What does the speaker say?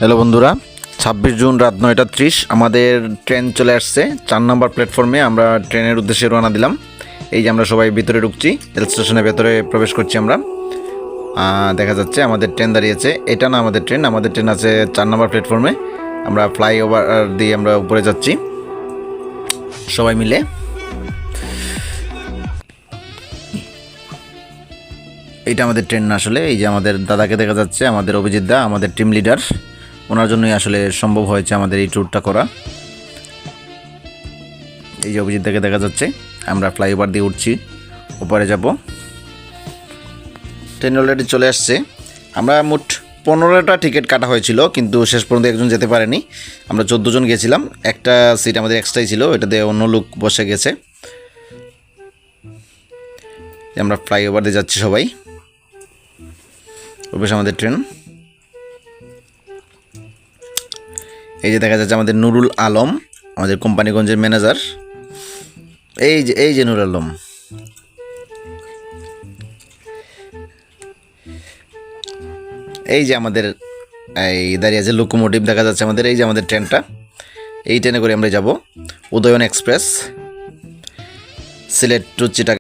Hello বন্ধুরা, 26 June রাত 9:30 আমাদের ট্রেন চলে আসছে 4 নম্বর প্ল্যাটফর্মে। আমরা ট্রেনের উদ্দেশ্যে রওনা দিলাম। এই যে আমরা সবাই ভিতরে ঢুকছি, রেল স্টেশনের ভেতরে প্রবেশ করছি আমরা। দেখা যাচ্ছে আমাদের ট্রেন দাঁড়িয়েছে। এটা না আমাদের ট্রেন আছে 4 নম্বর প্ল্যাটফর্মে। আমরা ফ্লাইওভার দিয়ে আমরা উপরে যাচ্ছি সবাই মিলে। এইটা আমাদের ট্রেন না আসলে। এই যে আমাদের দাদাকে দেখা যাচ্ছে, আমাদের অভিজিৎ দা, আমাদের টিম লিডার। ওনার জন্যই আসলে সম্ভব হয়েছে আমাদের এই ট্যুরটা করা। এই যে অভিজিৎ দাকে দেখা যাচ্ছে। আমরা ফ্লাইওভার দিয়ে উঠছি, উপরে যাব। ট্রেন অলরেডি চলে আসছে। আমরা মোট 15টা টিকিট কাটা হয়েছিল, কিন্তু শেষ পর্যন্ত একজন যেতে পারেনি। আমরা 14 জন গিয়েছিলাম। একটা সিট আমাদের এক্সট্রাই ছিল, এটাতে অন্য লোক বসে গেছে। আমরা ফ্লাইওভার দিয়ে যাচ্ছি সবাই। ওপাশে আমাদের ট্রেন। এই যে দেখা যাচ্ছে আমাদের নুরুল আলম, আমাদের কোম্পানিগঞ্জের ম্যানেজার। এই যে নুরুল আলম। এই যে আমাদের এই দাঁড়িয়ে আছে লোকোমোটিভ দেখা যাচ্ছে আমাদের। এই যে আমাদের ট্রেনটা, এই ট্রেনে করে আমরা যাব উদয়ন এক্সপ্রেস, সিলেট টু চিটাগাং।